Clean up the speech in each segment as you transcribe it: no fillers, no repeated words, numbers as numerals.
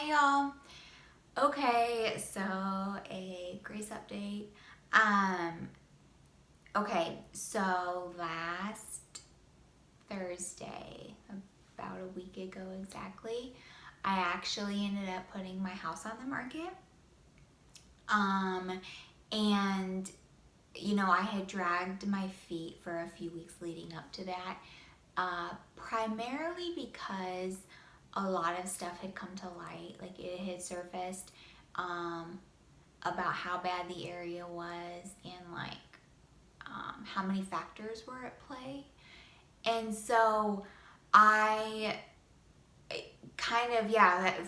Hi y'all. Okay, so a Grace update. Okay, so last Thursday, about a week ago exactly, I actually ended up putting my house on the market. And I had dragged my feet for a few weeks leading up to that, primarily because a lot of stuff had come to light. Like it had surfaced about how bad the area was and how many factors were at play. And so I kind of,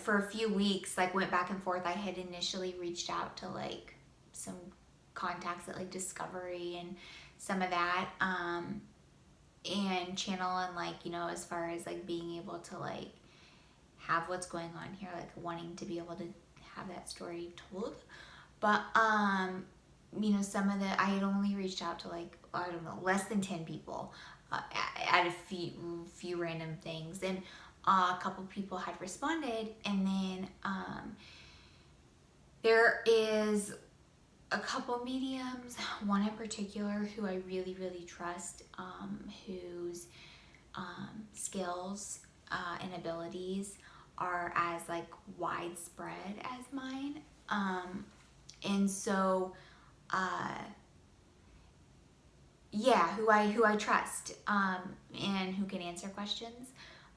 for a few weeks, went back and forth. I had initially reached out to some contacts at Discovery and some of that, and channel and as far as being able to have what's going on here, wanting to be able to have that story told. But some of I had only reached out to I don't know, less than 10 people at a few random things, and a couple people had responded, and then there is a couple mediums, one in particular who I really, really trust, whose skills and abilities are as widespread as mine. And so, who I trust, and who can answer questions.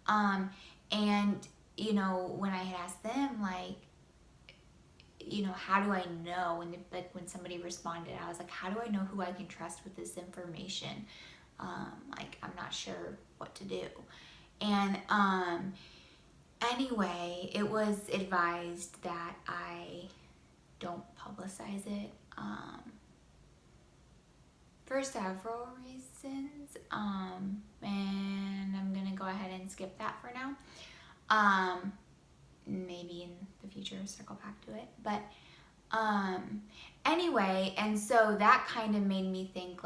And when I had asked them, how do I know? And when somebody responded, I was like, how do I know who I can trust with this information? I'm not sure what to do. And anyway, it was advised that I don't publicize it for several reasons. And I'm gonna go ahead and skip that for now. Maybe in the future circle back to it, but anyway, and so that kind of made me think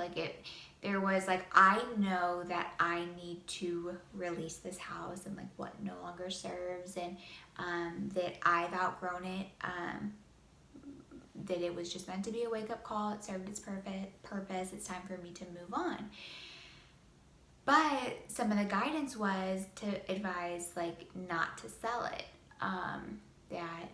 there was I know that I need to release this house and what no longer serves, and that I've outgrown it, that it was just meant to be a wake-up call. It served its purpose. It's time for me to move on. But some of the guidance was to advise not to sell it. That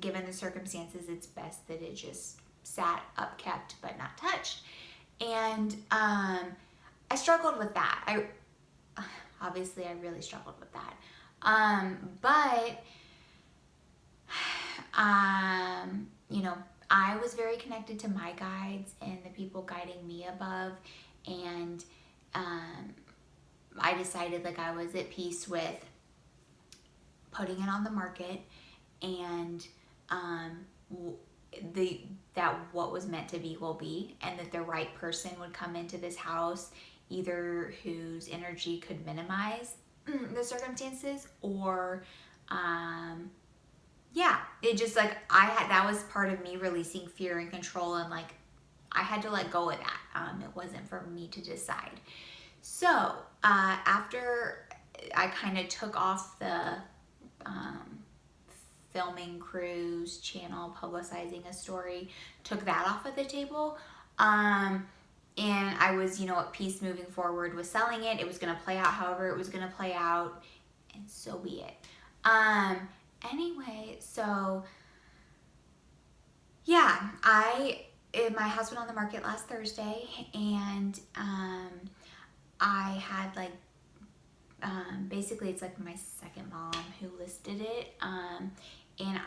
given the circumstances, it's best that it just sat upkept but not touched. And I struggled with that. I really struggled with that. But I was very connected to my guides and the people guiding me above, and I decided I was at peace with putting it on the market, and that what was meant to be will be, and that the right person would come into this house, either whose energy could minimize the circumstances, or it just that was part of me releasing fear and control, and I had to let go of that. It wasn't for me to decide. So after I kind of took off the filming crews channel, publicizing a story, took that off of the table, and I was at peace moving forward with selling it. It was going to play out however it was going to play out, and so be it. Anyway, so my house went on the market last Thursday, and I had basically it's my second mom who listed it, and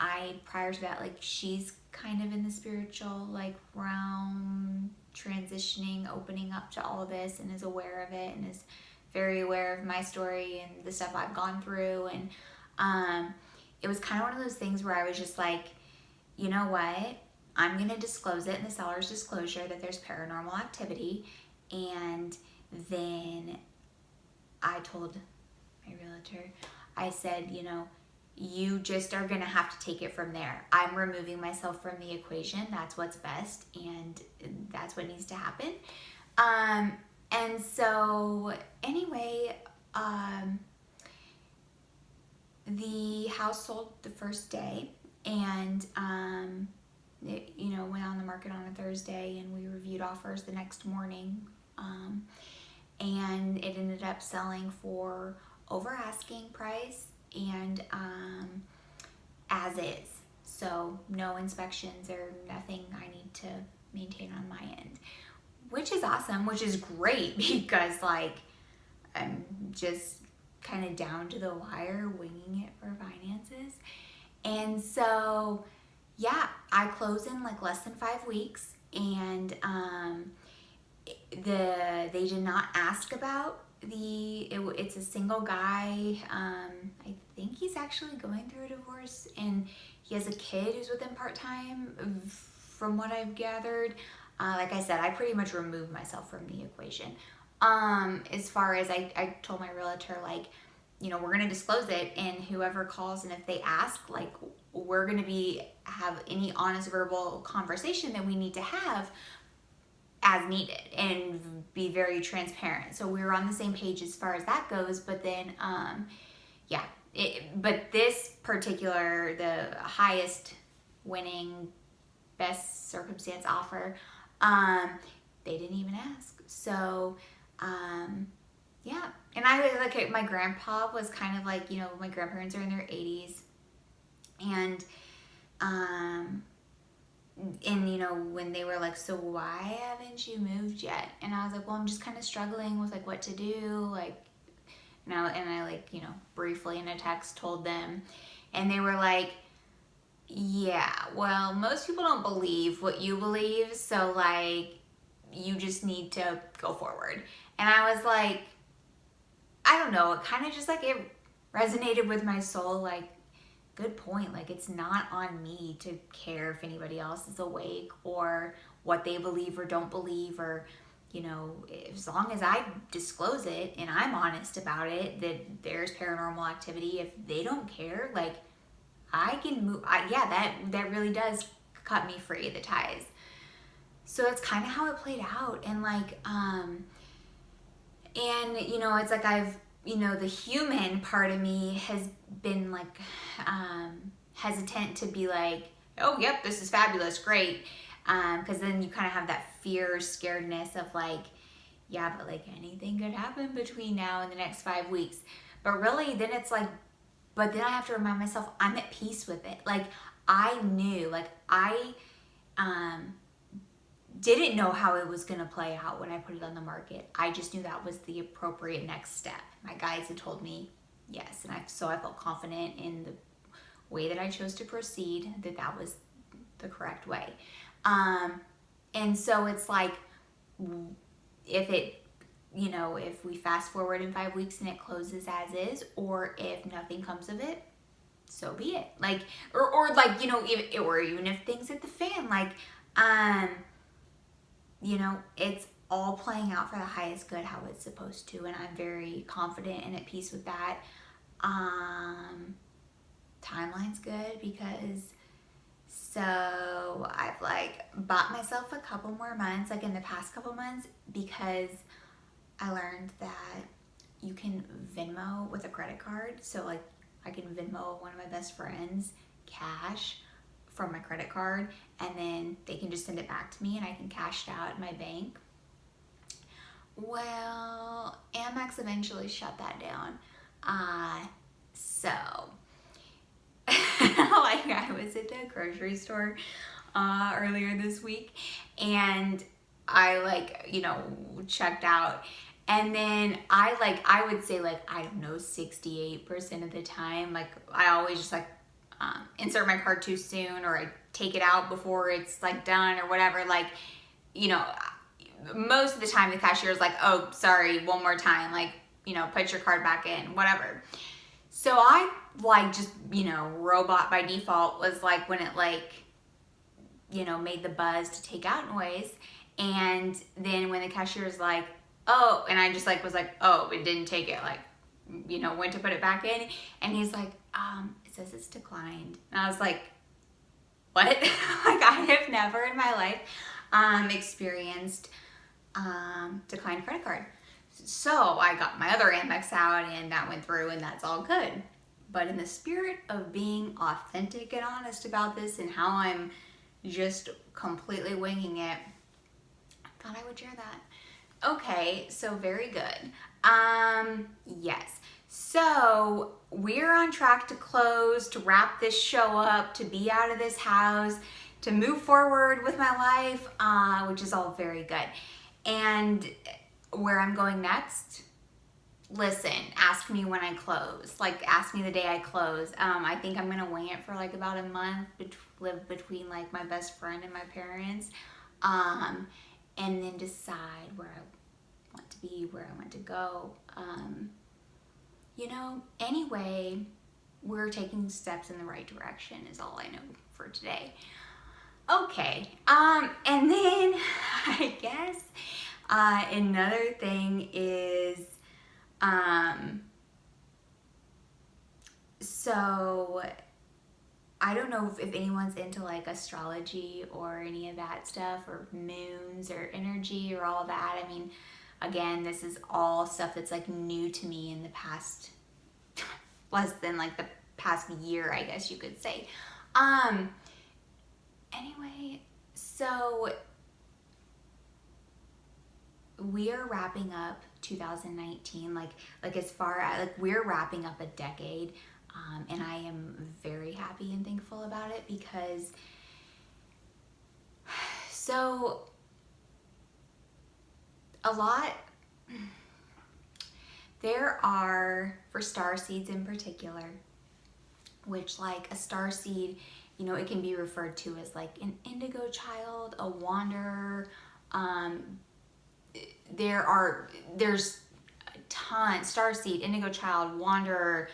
I, prior to that, she's kind of in the spiritual realm, transitioning, opening up to all this, and is aware of it, and is very aware of my story and the stuff I've gone through. And it was kind of one of those things where I was just you know what, I'm gonna disclose it in the seller's disclosure that there's paranormal activity. And then I told my realtor, I said, you just are gonna have to take it from there. I'm removing myself from the equation. That's what's best, and that's what needs to happen. And so anyway, house sold the first day, and it, you know, went on the market on a Thursday, and we reviewed offers the next morning, and it ended up selling for over asking price and as is. So no inspections or nothing I need to maintain on my end, which is awesome, which is great because like I'm just kind of down to the wire winging it for finances. And so yeah, I close in like less than 5 weeks, and they did not ask about it's a single guy. I think he's actually going through a divorce, and he has a kid who's with him part-time from what I've gathered. Like I said, I pretty much removed myself from the equation. As far as I told my realtor, like, you know, we're going to disclose it, and whoever calls and if they ask, like, we're going to have any honest verbal conversation that we need to have as needed and be very transparent. So we were on the same page as far as that goes. But then, yeah, but this particular, the highest winning, best circumstance offer, they didn't even ask. So, yeah. And I like, my grandpa was kind of like, you know, my grandparents are in their 80s, and you know, when they were like, so why haven't you moved yet? And I was like, well, I'm just kind of struggling with like what to do, like, and I like, you know, briefly in a text told them, and they were like, yeah, well, most people don't believe what you believe, so like, you just need to go forward. And I was like, I don't know, it kind of just like, it resonated with my soul, like, good point. Like, it's not on me to care if anybody else is awake or what they believe or don't believe, or, you know, as long as I disclose it and I'm honest about it, that there's paranormal activity, if they don't care, like, I can move. Yeah, that really does cut me free of the ties. So that's kind of how it played out. And like, and you know, it's like you know, the human part of me has been like hesitant to be like, oh, yep, this is fabulous, great. Because then you kind of have that fear, scaredness of like, yeah, but like anything could happen between now and the next 5 weeks. But really, then it's like, but then I have to remind myself I'm at peace with it. Like, I knew, like, I didn't know how it was going to play out when I put it on the market. I just knew that was the appropriate next step. My guides had told me yes, and so I felt confident in the way that I chose to proceed, that was the correct way. And so it's like, if it, you know, if we fast forward in 5 weeks and it closes as is, or if nothing comes of it, so be it. Like, or like, you know, or even if things hit the fan, like, you know, it's all playing out for the highest good, how it's supposed to, and I'm very confident and at peace with that. Timeline's good because, so I've like bought myself a couple more months, like in the past couple months, because I learned that you can Venmo with a credit card. So like, I can Venmo one of my best friends cash from my credit card, and then they can just send it back to me and I can cash it out at my bank. Well, Amex eventually shut that down. So like, I was at the grocery store earlier this week, and I like, you know, checked out, and then I would say like, I don't know, 68% of the time, like, I always just like insert my card too soon, or I take it out before it's like done or whatever. Like, you know, most of the time the cashier is like, oh, sorry, one more time, like, you know, put your card back in, whatever. So I like, just, you know, robot by default was like, when it like, you know, made the buzz to take out noise, and then when the cashier is like, oh, and I just like was like, oh, it didn't take it, like, you know, went to put it back in, and he's like, it says it's declined. And I was like, what? Like, I have never in my life experienced declined credit card. So I got my other Amex out, and that went through, and that's all good. But in the spirit of being authentic and honest about this and how I'm just completely winging it, I thought I would share that. Okay, so very good. Yes. So we're on track to close, to wrap this show up, to be out of this house, to move forward with my life, which is all very good. And where I'm going next, listen, ask me when I close. Like, ask me the day I close. I think I'm gonna wing it for like about a month, live between like my best friend and my parents, and then decide where I want to be, where I want to go. Anyway, we're taking steps in the right direction is all I know for today. Okay, and then I guess another thing is, so I don't know if anyone's into like astrology or any of that stuff, or moons or energy or all that. I mean, again, this is all stuff that's like new to me in the past, less than like the past year, I guess you could say. Anyway, so we are wrapping up 2019, like as far as like we're wrapping up a decade, and I am very happy and thankful about it, because so a lot there are, for starseeds in particular, which like a starseed, it can be referred to as like an indigo child, a wanderer. There's a ton, starseed, indigo child, wanderer,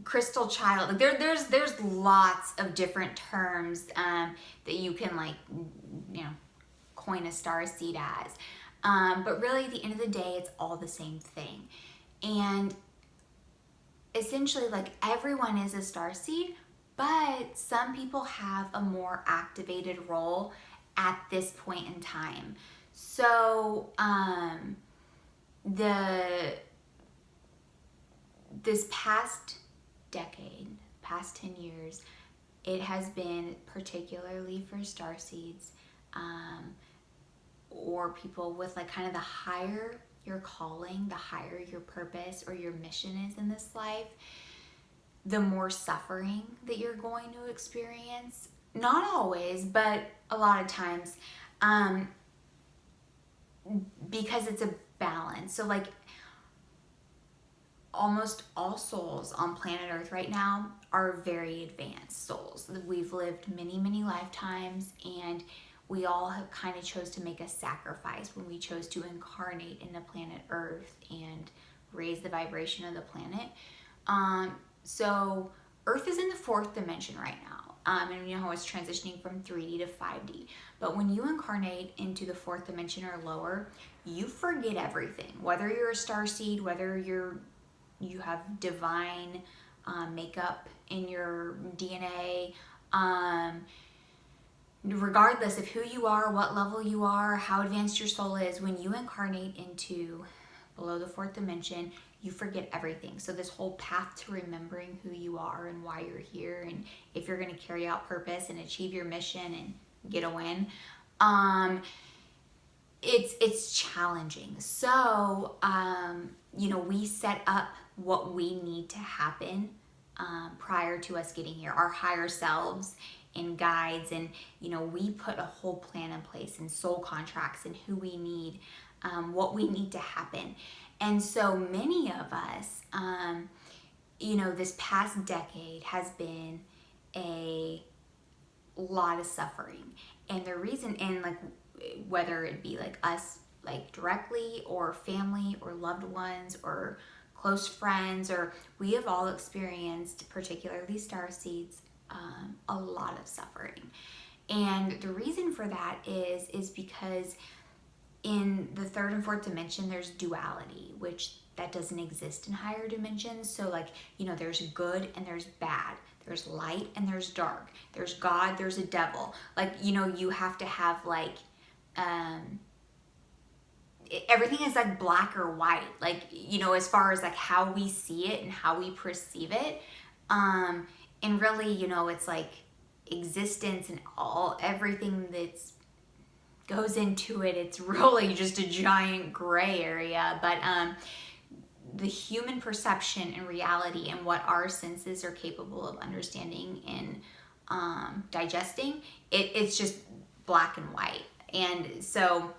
crystal child. Like there's lots of different terms that you can like coin a starseed as. But really, at the end of the day, it's all the same thing. And essentially, like, everyone is a starseed, but some people have a more activated role at this point in time. So, this past decade, past 10 years, it has been particularly for starseeds, or people with like kind of the higher your calling, the higher your purpose or your mission is in this life, the more suffering that you're going to experience. Not always, but a lot of times, because it's a balance. So like almost all souls on planet Earth right now are very advanced souls. We've lived many, many lifetimes, and we all have kind of chose to make a sacrifice when we chose to incarnate into planet Earth and raise the vibration of the planet. So Earth is in the 4th dimension right now. And you know how it's transitioning from 3D to 5D. But when you incarnate into the 4th dimension or lower, you forget everything. Whether you're a starseed, whether you have divine makeup in your DNA, regardless of who you are, what level you are, how advanced your soul is, when you incarnate into below the 4th dimension, you forget everything. So this whole path to remembering who you are and why you're here, and if you're going to carry out purpose and achieve your mission and get a win, it's challenging. So we set up what we need to happen prior to us getting here, our higher selves and guides, and we put a whole plan in place and soul contracts and who we need, what we need to happen. And so many of us, this past decade has been a lot of suffering. And the reason, and like whether it be like us, like directly, or family or loved ones or close friends, or we have all experienced, particularly starseeds, a lot of suffering. And the reason for that is because in the 3rd and 4th dimension, there's duality, which that doesn't exist in higher dimensions. So like, there's good and there's bad. There's light and there's dark. There's God, there's a devil. Like, you have to have like, everything is like black or white, like, you know, as far as like how we see it and how we perceive it. And really, you know, it's like existence and everything that's goes into it, it's really just a giant gray area. But the human perception and reality and what our senses are capable of understanding and digesting, it's just black and white. And so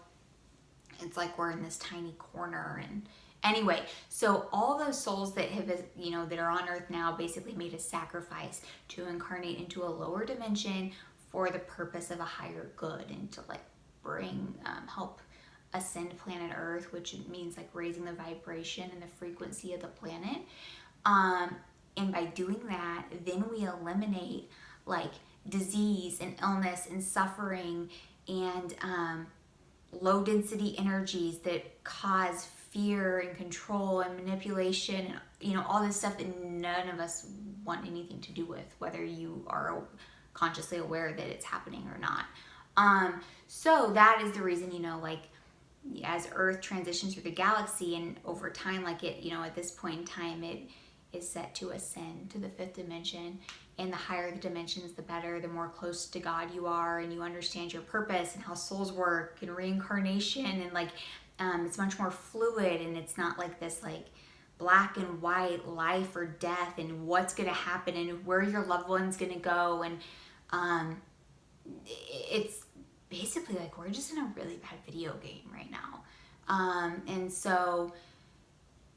it's like we're in this tiny corner. And anyway, so all those souls that have, you know, that are on earth now basically made a sacrifice to incarnate into a lower dimension for the purpose of a higher good, and to like bring help ascend planet Earth, which means like raising the vibration and the frequency of the planet. And by doing that, then we eliminate like disease and illness and suffering and low density energies that cause fear and control and manipulation and, you know, all this stuff that none of us want anything to do with, whether you are consciously aware that it's happening or not. So that is the reason, you know, like as Earth transitions through the galaxy and over time, like it, you know, at this point in time, it is set to ascend to the 5th dimension. And the higher the dimensions, the better, the more close to God you are, and you understand your purpose and how souls work and reincarnation, and like it's much more fluid, and it's not like this like black and white life or death and what's going to happen and where your loved one's going to go. And it's basically like we're just in a really bad video game right now. And so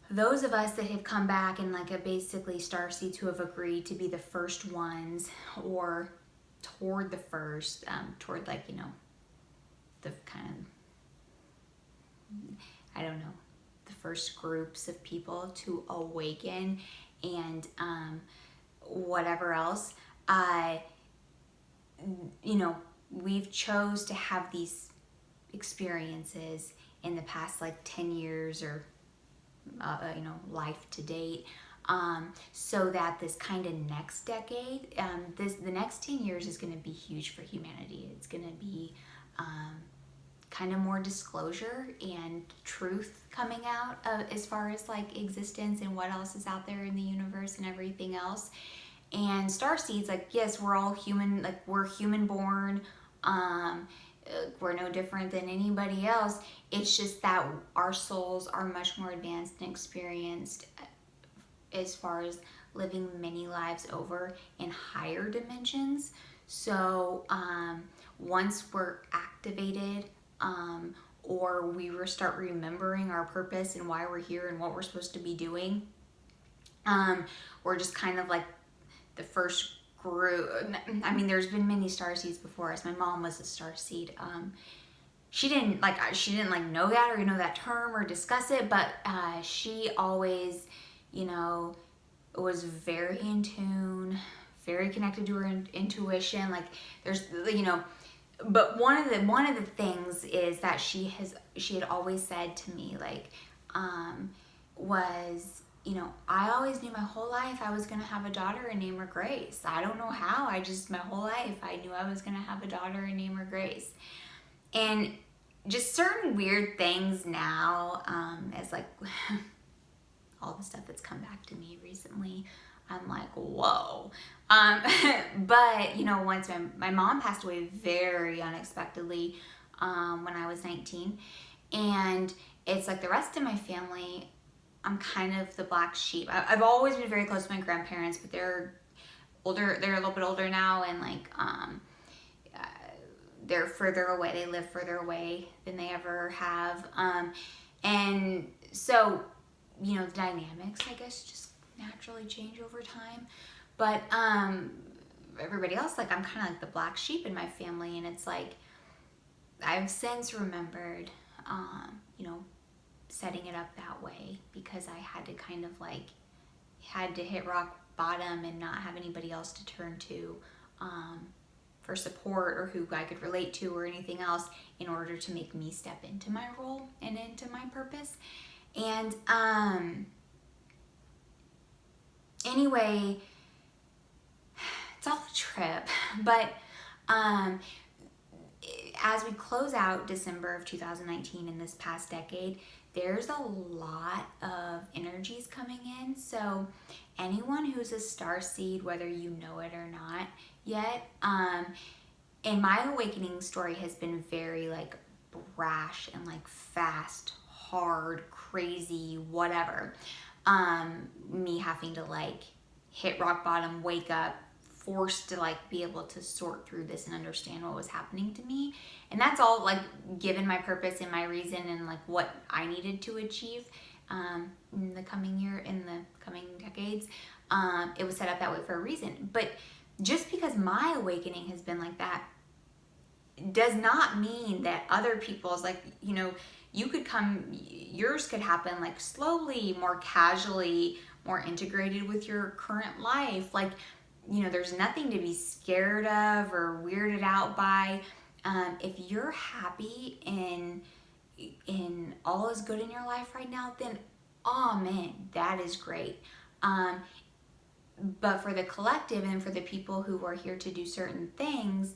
those of us that have come back and like are basically starseeds who have agreed to be the first ones, or toward the first, toward like, you know, the kind of, I don't know, the first groups of people to awaken and whatever else, you know, we've chose to have these experiences in the past like 10 years or you know, life to date, so that this kind of next decade, the next 10 years is going to be huge for humanity. It's going to be kind of more disclosure and truth coming out as far as like existence and what else is out there in the universe and everything else. And starseeds, like, yes, we're all human, like we're human born. We're no different than anybody else. It's just that our souls are much more advanced and experienced as far as living many lives over in higher dimensions. So once we're activated, or we start remembering our purpose and why we're here and what we're supposed to be doing, we're just kind of like the first group. I mean, there's been many starseeds before us. My mom was a starseed. She didn't like know that or know that term or discuss it, but she always, you know, was very in tune, very connected to her intuition. Like there's, you know, but one of the things is that she had always said to me, like, was, you know, I always knew my whole life I was going to have a daughter and name her Grace. I don't know how. My whole life I knew I was going to have a daughter and name her Grace. And just certain weird things now, as like all the stuff that's come back to me recently, I'm like, whoa. But, you know, once my mom passed away very unexpectedly when I was 19. And it's like the rest of my family, I'm kind of the black sheep. I've always been very close to my grandparents, but they're older. They're a little bit older now, and like they're further away. They live further away than they ever have. And so, you know, the dynamics, I guess, just naturally change over time. But everybody else, like I'm kind of like the black sheep in my family, and it's like I've since remembered, you know, setting it up that way because I had to kind of like had to hit rock bottom and not have anybody else to turn to for support or who I could relate to or anything else in order to make me step into my role and into my purpose. And anyway, it's all a trip, but as we close out December of 2019 in this past decade, there's a lot of energies coming in. So anyone who's a star seed, whether you know it or not yet, and my awakening story has been very like brash and like fast, hard, crazy, whatever. Me having to like hit rock bottom, wake up, forced to like be able to sort through this and understand what was happening to me. And that's all like given my purpose and my reason and like what I needed to achieve in the coming year, in the coming decades. It was set up that way for a reason. But just because my awakening has been like that does not mean that other people's, like, you know, you could come, yours could happen like slowly, more casually, more integrated with your current life. Like, you know, there's nothing to be scared of or weirded out by. If you're happy in all is good in your life right now, then oh man, that is great. But for the collective and for the people who are here to do certain things,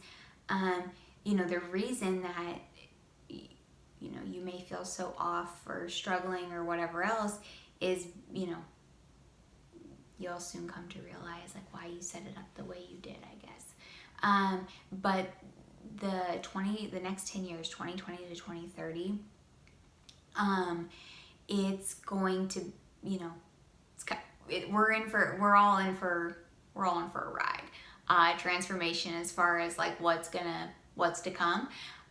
you know, the reason that, you know, you may feel so off or struggling or whatever else is, you know, you'll soon come to realize like why you set it up the way you did, I guess. But the next 10 years, 2020 to 2030, it's going to, you know, we're all in for a ride. Transformation as far as like what's to come.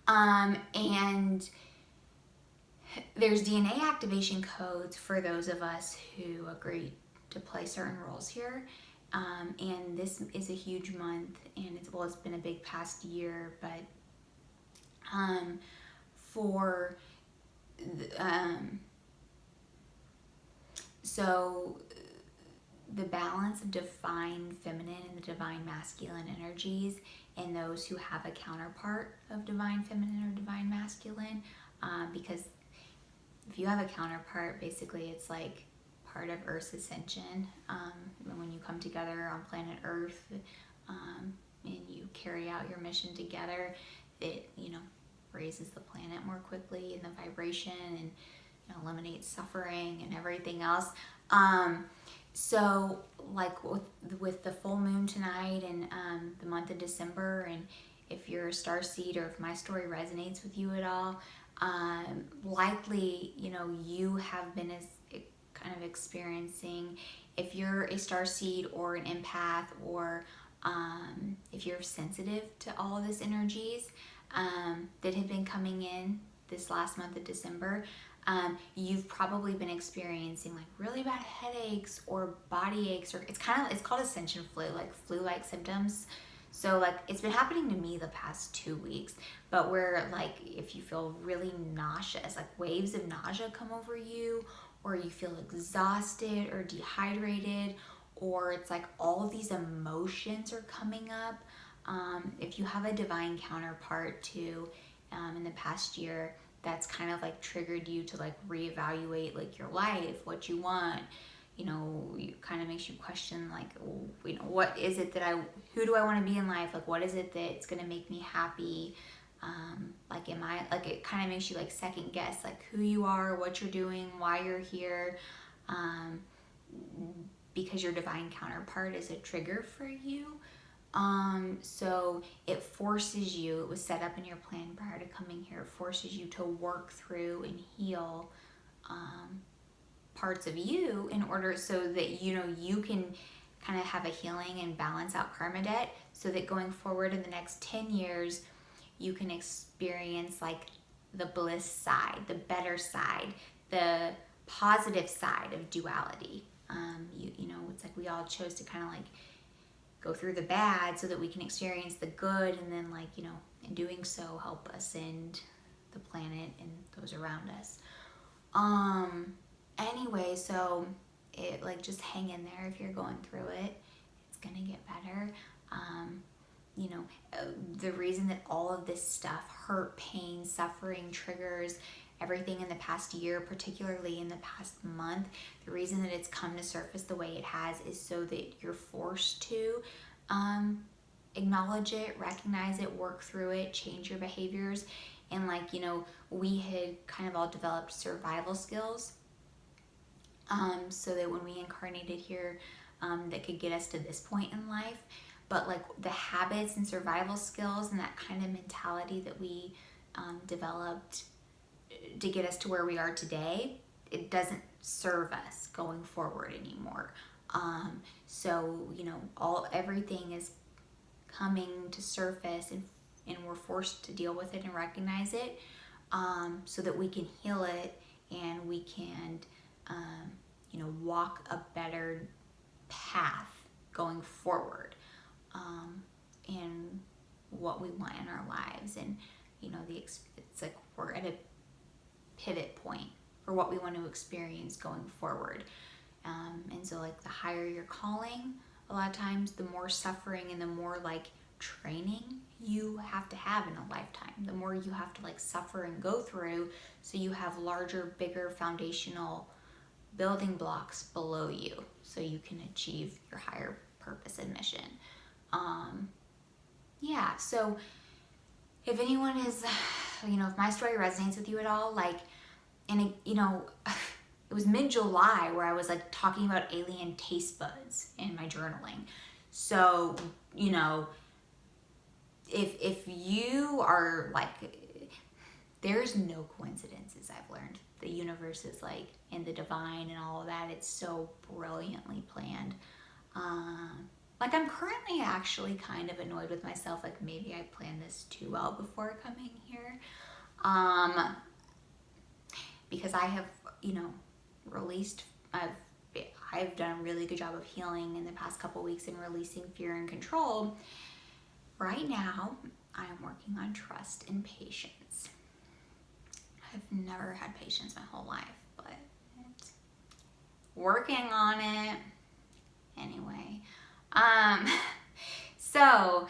And there's DNA activation codes for those of us who agree to play certain roles here. And this is a huge month, and it's been a big past year, but so the balance of divine feminine and the divine masculine energies, and those who have a counterpart of divine feminine or divine masculine, because if you have a counterpart, basically it's like part of Earth's ascension. When you come together on planet Earth, and you carry out your mission together, it, you know, raises the planet more quickly in the vibration, and, you know, eliminates suffering and everything else. So like with the full moon tonight and the month of December, and if you're a star seed or if my story resonates with you at all, likely, you know, you have been kind of experiencing, if you're a star seed or an empath, or if you're sensitive to all of this energies that have been coming in this last month of December, you've probably been experiencing like really bad headaches or body aches, or it's called ascension flu, like flu-like symptoms. So like it's been happening to me the past 2 weeks, but where like if you feel really nauseous, like waves of nausea come over you, or you feel exhausted or dehydrated, or it's like all of these emotions are coming up. If you have a divine counterpart too, in the past year, that's kind of like triggered you to like reevaluate like your life, what you want, you know, it kind of makes you question like, you know, what is it who do I want to be in life? Like, what is it that's going to make me happy? Like, it kind of makes you like second guess like who you are, what you're doing, why you're here, because your divine counterpart is a trigger for you. So it forces you, it was set up in your plan prior to coming here, it forces you to work through and heal parts of you in order so that, you know, you can kind of have a healing and balance out karma debt, so that going forward in the next 10 years, you can experience like the bliss side, the better side, the positive side of duality. You know, it's like we all chose to kind of like go through the bad so that we can experience the good, and then like, you know, in doing so help ascend the planet and those around us. Anyway, so it like just hang in there if you're going through it. It's gonna get better. You know, the reason that all of this stuff, hurt, pain, suffering, triggers, everything in the past year, particularly in the past month, the reason that it's come to surface the way it has is so that you're forced to acknowledge it, recognize it, work through it, change your behaviors. And like, you know, we had kind of all developed survival skills, so that when we incarnated here, that could get us to this point in life. But like the habits and survival skills and that kind of mentality that we developed to get us to where we are today, it doesn't serve us going forward anymore. So, you know, everything is coming to surface, and we're forced to deal with it and recognize it, so that we can heal it, and we can, you know, walk a better path going forward, in what we want in our lives. And, you know, it's like we're at a pivot point for what we want to experience going forward. And so like the higher your calling, a lot of times the more suffering and the more like training you have to have in a lifetime, the more you have to like suffer and go through, so you have larger, bigger foundational building blocks below you, so you can achieve your higher purpose and mission. Yeah, so if anyone is, you know, if my story resonates with you at all, like, and it, you know, it was mid-July where I was like talking about alien taste buds in my journaling. So, you know, if you are like, there's no coincidences, I've learned. The universe is like, and the divine and all of that, it's so brilliantly planned. Like I'm currently actually kind of annoyed with myself, like maybe I planned this too well before coming here. Because I have, you know, released, I've done a really good job of healing in the past couple weeks and releasing fear and control. Right now, I am working on trust and patience. I've never had patience my whole life, but it's working on it. Anyway, so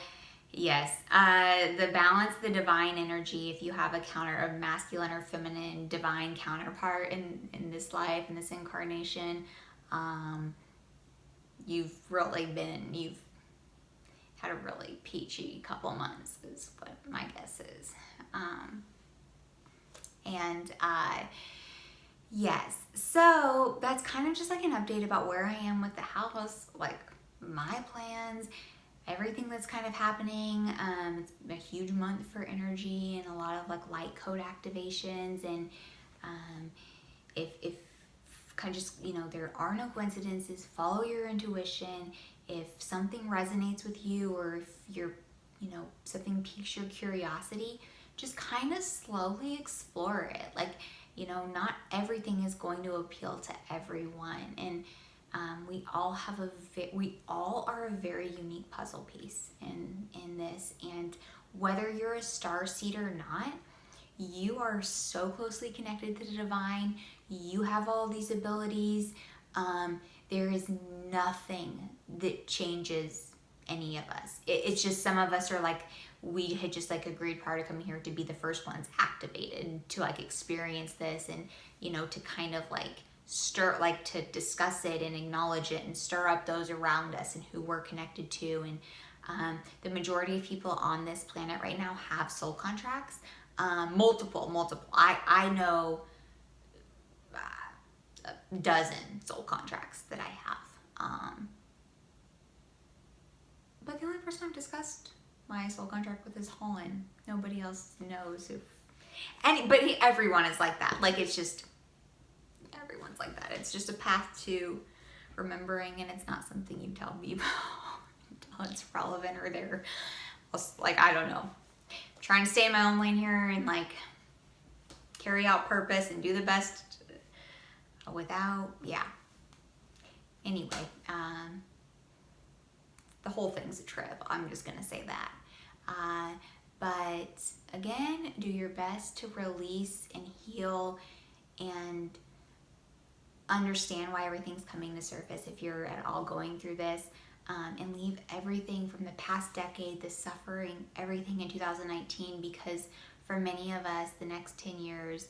yes, the balance, the divine energy, if you have a masculine or feminine divine counterpart in this life, in this incarnation, you've had a really peachy couple months is what my guess is. Yes, so that's kind of just like an update about where I am with the house, like my plans, everything that's kind of happening. It's a huge month for energy and a lot of like light code activations, and if kind of just, you know, there are no coincidences. Follow your intuition. If something resonates with you, or if you're, you know, something piques your curiosity, just kind of slowly explore it. Like, you know, not everything is going to appeal to everyone, and we all are a very unique puzzle piece in this. And whether you're a starseed or not, you are so closely connected to the divine. You have all these abilities. There is nothing that changes any of us. It's just some of us are like, we had just like agreed prior to coming here to be the first ones activated to like experience this, and, you know, to kind of like to discuss it and acknowledge it and stir up those around us and who we're connected to. And the majority of people on this planet right now have soul contracts. Multiple. I know a dozen soul contracts that I have. But the only person I've discussed my soul contract with is Holland. Nobody else knows everyone is like that. Like, it's just, everyone's like that. It's just a path to remembering, and it's not something you tell people until it's relevant, or they're like, I don't know, I'm trying to stay in my own lane here and like carry out purpose and do the best without, yeah. Anyway, the whole thing's a trip. I'm just gonna say that. But again, do your best to release and heal and understand why everything's coming to surface if you're at all going through this, and leave everything from the past decade, the suffering, everything in 2019, because for many of us, the next 10 years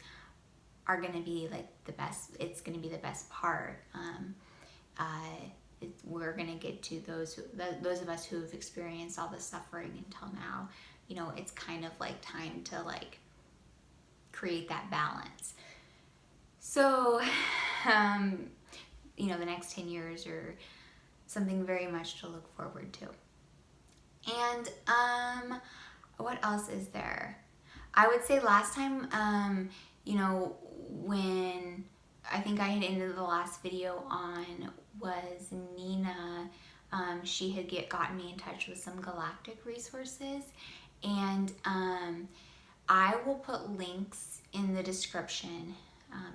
are going to be like the best. It's going to be the best part. we're going to get to those of us who have experienced all the suffering until now. You know, it's kind of like time to like create that balance. So, you know, the next 10 years are something very much to look forward to. And what else is there? I would say last time, you know, when I think I had ended the last video on was Nina. She had gotten me in touch with some galactic resources, and I will put links in the description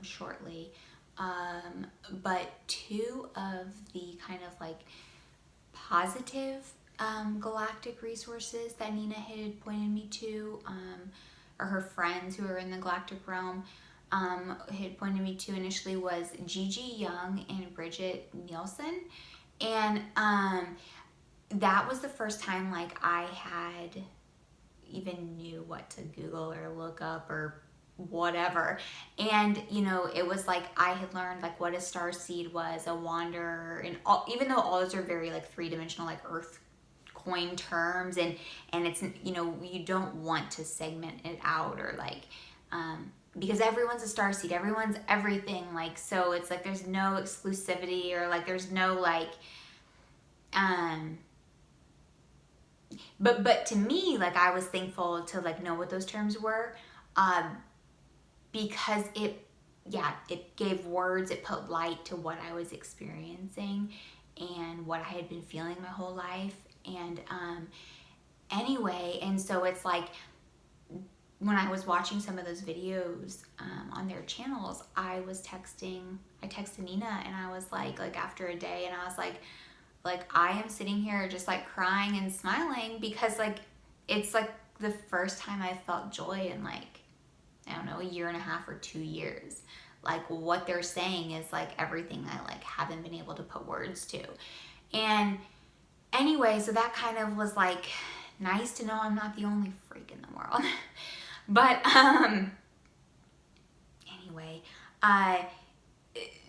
shortly. But two of the kind of like positive galactic resources that Nina had pointed me to, or her friends who are in the galactic realm had pointed me to initially, was Gigi Young and Bridget Nielsen. And that was the first time like I had even knew what to Google or look up or whatever. And you know, it was like I had learned like what a starseed was, a wanderer, and all, even though all those are very like three-dimensional like earth coin terms, and it's, you know, you don't want to segment it out or like because everyone's a starseed, everyone's everything, like, so it's like there's no exclusivity or like there's no like but to me, like, I was thankful to like know what those terms were, because it gave words, it put light to what I was experiencing and what I had been feeling my whole life. And anyway, and so it's like when I was watching some of those videos on their channels, I texted Nina, and I was like after a day, and I was like I am sitting here just like crying and smiling, because like it's like the first time I felt joy in like, I don't know, a year and a half or 2 years. Like what they're saying is like everything I like haven't been able to put words to. And anyway, so that kind of was like nice to know I'm not the only freak in the world. But anyway,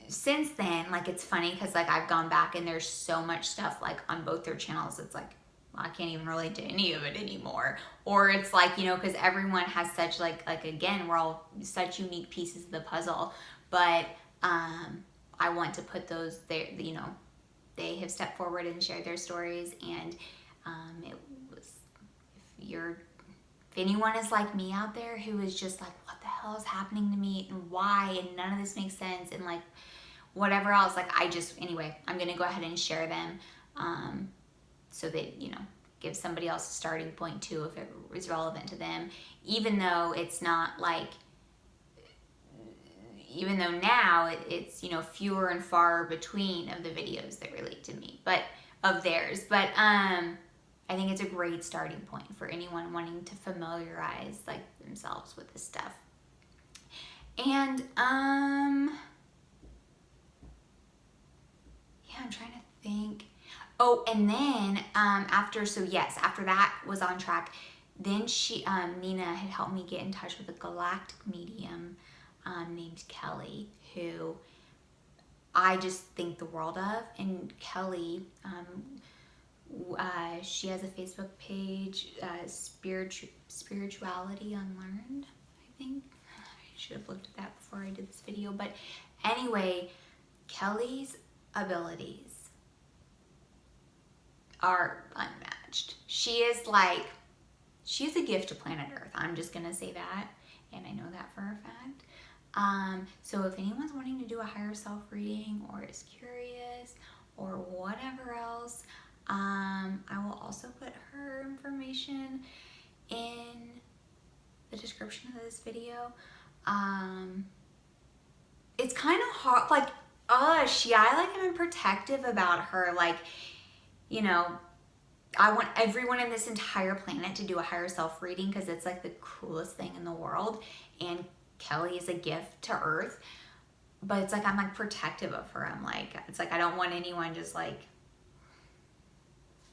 since then, like, it's funny because like I've gone back and there's so much stuff like on both their channels. It's like, well, I can't even relate to any of it anymore. Or it's like, you know, because everyone has such like again, we're all such unique pieces of the puzzle. But I want to put those there, you know, they have stepped forward and shared their stories, and it was, if anyone is like me out there who is just like, what the hell is happening to me and why, and none of this makes sense, and like whatever else, like anyway, I'm gonna go ahead and share them so that, you know, give somebody else a starting point too if it is relevant to them, even though it's not like, even though now it's, you know, fewer and far between of the videos that relate to me, but of theirs. But I think it's a great starting point for anyone wanting to familiarize like themselves with this stuff. And yeah, I'm trying to think. Oh, and then after that was on track, then Nina had helped me get in touch with a galactic medium named Kelly, who I just think the world of. And Kelly, she has a Facebook page, Spirituality Unlearned, I think. I should have looked at that before I did this video. But anyway, Kelly's abilities are unmatched. She is a gift to planet Earth. I'm just gonna say that, and I know that for a fact. So if anyone's wanting to do a higher self reading or is curious or whatever else, I will also put her information in the description of this video. It's kind of hard, like, I am protective about her, like, you know, I want everyone in this entire planet to do a higher self reading because it's like the coolest thing in the world, and Kelly is a gift to Earth. But it's like I'm like protective of her. I'm like, it's like I don't want anyone just like,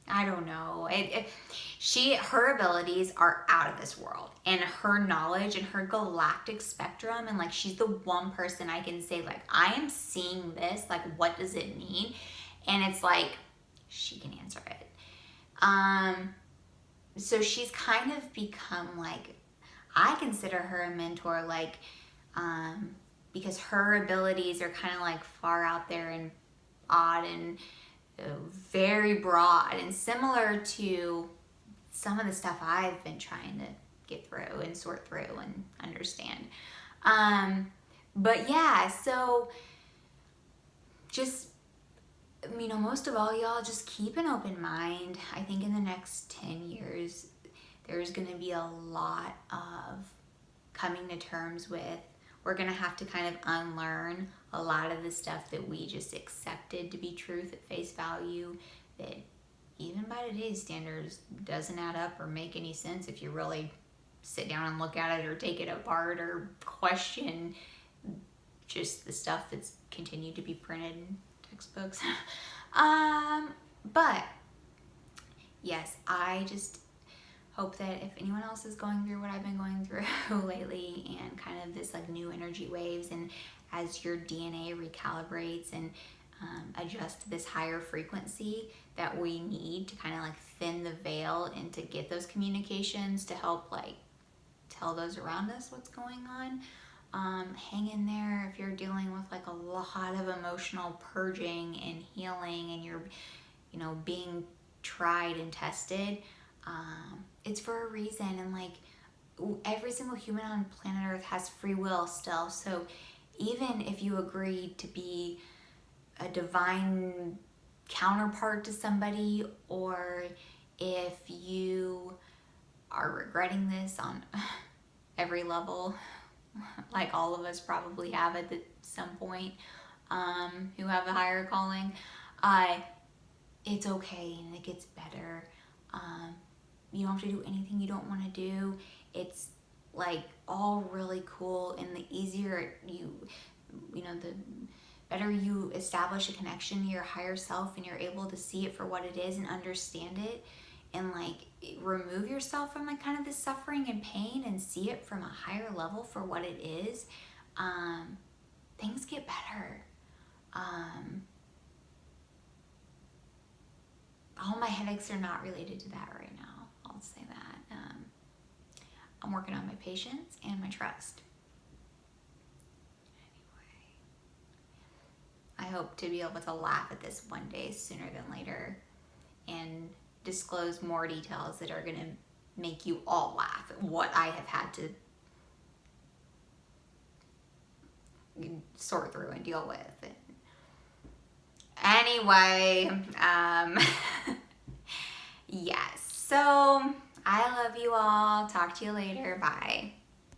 I don't know. Her abilities are out of this world, and her knowledge and her galactic spectrum, and like she's the one person I can say like, I am seeing this, like what does it mean? And it's like she can answer it. So she's kind of become like, I consider her a mentor, like, because her abilities are kind of like far out there and odd and very broad and similar to some of the stuff I've been trying to get through and sort through and understand. But yeah, so just, you know, most of all, y'all, just keep an open mind. I think in the next 10 years, there's going to be a lot of coming to terms with. We're going to have to kind of unlearn a lot of the stuff that we just accepted to be truth at face value, that even by today's standards doesn't add up or make any sense if you really sit down and look at it or take it apart or question just the stuff that's continued to be printed in textbooks. But yes, I just hope that if anyone else is going through what I've been going through lately, and kind of this like new energy waves, and as your DNA recalibrates and adjusts to this higher frequency that we need to kind of like thin the veil and to get those communications to help like tell those around us what's going on. Hang in there if you're dealing with like a lot of emotional purging and healing, and you're, you know, being tried and tested. It's for a reason, and like every single human on planet Earth has free will still. So even if you agreed to be a divine counterpart to somebody, or if you are regretting this on every level, like all of us probably have at some point, who have a higher calling, it's okay, and it gets better. You don't have to do anything you don't want to do. It's like all really cool, and the easier you know, the better you establish a connection to your higher self, and you're able to see it for what it is and understand it, and like remove yourself from like kind of the suffering and pain and see it from a higher level for what it is, things get better. All my headaches are not related to that right now. I'll say that. I'm working on my patience and my trust. Anyway, I hope to be able to laugh at this one day sooner than later and disclose more details that are going to make you all laugh at what I have had to sort through and deal with. Anyway, yes, so I love you all. Talk to you later. Bye.